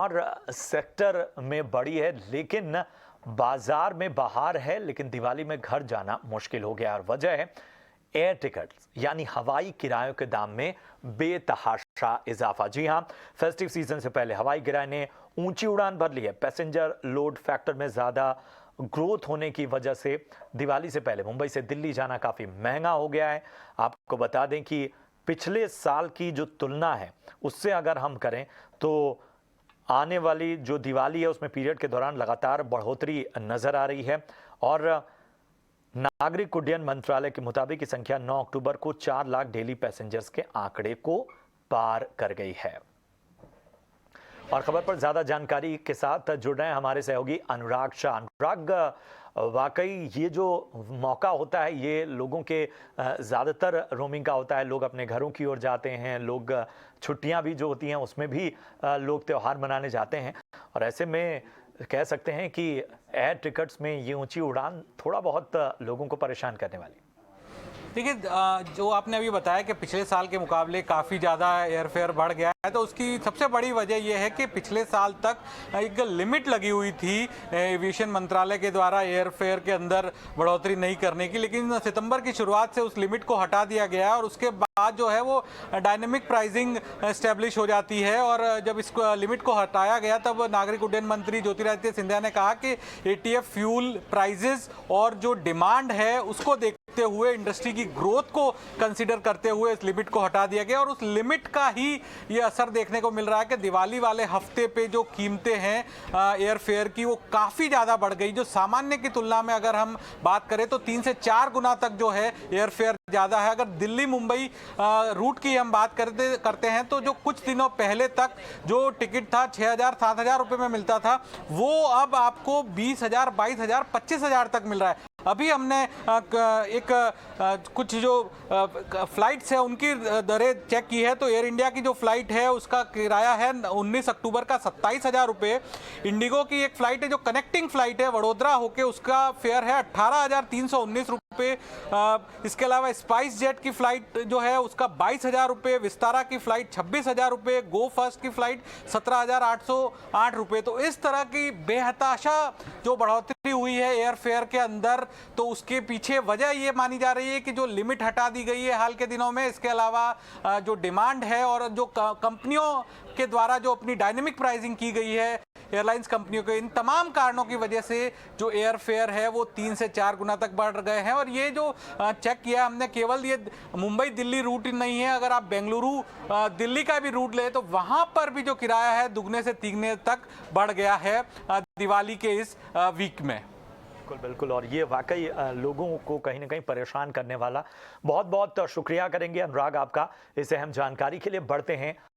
और सेक्टर में बड़ी है, लेकिन बाजार में बाहर है, लेकिन दिवाली में घर जाना मुश्किल हो गया। और वजह है एयर टिकट्स यानी हवाई किरायों के दाम में बेतहाशा इजाफा। जी हां, फेस्टिव सीजन से पहले हवाई किराए ने ऊंची उड़ान भर ली है। पैसेंजर लोड फैक्टर में ज्यादा ग्रोथ होने की वजह से दिवाली से पहले मुंबई से दिल्ली जाना काफी महंगा हो गया है। आपको बता दें कि पिछले साल की जो तुलना है उससे अगर हम करें तो आने वाली जो दिवाली है उसमें पीरियड के दौरान लगातार बढ़ोतरी नजर आ रही है। और नागरिक उड्डयन मंत्रालय के मुताबिक ये संख्या 9 अक्टूबर को 4 लाख डेली पैसेंजर्स के आंकड़े को पार कर गई है। और खबर पर ज्यादा जानकारी के साथ जुड़ रहे हैं हमारे सहयोगी अनुराग शाह। अनुराग, वाकई ये जो मौका होता है ये लोगों के ज़्यादातर रोमिंग का होता है। लोग अपने घरों की ओर जाते हैं, लोग छुट्टियां भी जो होती हैं उसमें भी लोग त्यौहार मनाने जाते हैं। और ऐसे में कह सकते हैं कि एयर टिकट्स में ये ऊंची उड़ान थोड़ा बहुत लोगों को परेशान करने वाली। देखिए, जो आपने अभी बताया कि पिछले साल के मुकाबले काफ़ी ज़्यादा एयरफेयर बढ़ गया है, तो उसकी सबसे बड़ी वजह यह है कि पिछले साल तक एक लिमिट लगी हुई थी एविएशन मंत्रालय के द्वारा एयरफेयर के अंदर बढ़ोतरी नहीं करने की, लेकिन सितंबर की शुरुआत से उस लिमिट को हटा दिया गया है और उसके बाद जो है वो डायनेमिक प्राइसिंग एस्टेब्लिश हो जाती है। और जब इस लिमिट को हटाया गया तब नागरिक उड्डयन मंत्री ज्योतिरादित्य सिंधिया ने कहा कि एटीएफ फ्यूल प्राइजेस और जो डिमांड है उसको देखते हुए, इंडस्ट्री की ग्रोथ को कंसीडर करते हुए इस लिमिट को हटा दिया गया। और उस लिमिट का ही ये असर देखने को मिल रहा है कि दिवाली वाले हफ्ते पे जो कीमतें हैं एयरफेयर की वो काफ़ी ज़्यादा बढ़ गई। जो सामान्य की तुलना में अगर हम बात करें तो 3 से 4 गुना तक जो है एयरफेयर ज़्यादा है। अगर दिल्ली मुंबई रूट की हम बात करते हैं तो जो कुछ दिनों पहले तक जो टिकट था 6,000-7,000 रुपये में मिलता था, वो अब आपको 20,000, 22,000, 25,000 तक मिल रहा है। अभी हमने कुछ जो फ्लाइट्स है उनकी दरें चेक की है तो एयर इंडिया की जो फ्लाइट है उसका किराया है 19 अक्टूबर का 27,000 रुपये। इंडिगो की एक फ्लाइट है जो कनेक्टिंग फ्लाइट है वडोदरा होके, उसका फेयर है 18,319 रुपये। इसके अलावा स्पाइस जेट की फ्लाइट जो है उसका 22,000 रुपये, विस्तारा की फ्लाइट 26,000 रुपये, गो फर्स्ट की फ्लाइट 17,808 रुपये। तो इस तरह की बेहताशा जो बढ़ोतरी हुई है एयरफेयर के अंदर, तो उसके पीछे वजह ये मानी जा रही है कि जो लिमिट हटा दी गई है हाल के दिनों में, इसके अलावा जो डिमांड है और जो कंपनियों के द्वारा जो अपनी डायनेमिक प्राइसिंग की गई है एयरलाइंस कंपनियों के, इन तमाम कारणों की वजह से जो एयरफेयर है वो 3 से 4 गुना तक बढ़ गए हैं। और ये जो चेक किया हमने, केवल ये मुंबई दिल्ली रूट नहीं है, अगर आप बेंगलुरु दिल्ली का भी रूट ले तो वहां पर भी जो किराया है दुगने से तिगने तक बढ़ गया है दिवाली के इस वीक में। बिल्कुल, और ये वाकई लोगों को कहीं ना कहीं परेशान करने वाला। बहुत बहुत शुक्रिया करेंगे अनुराग आपका इस अहम जानकारी के लिए। बढ़ते हैं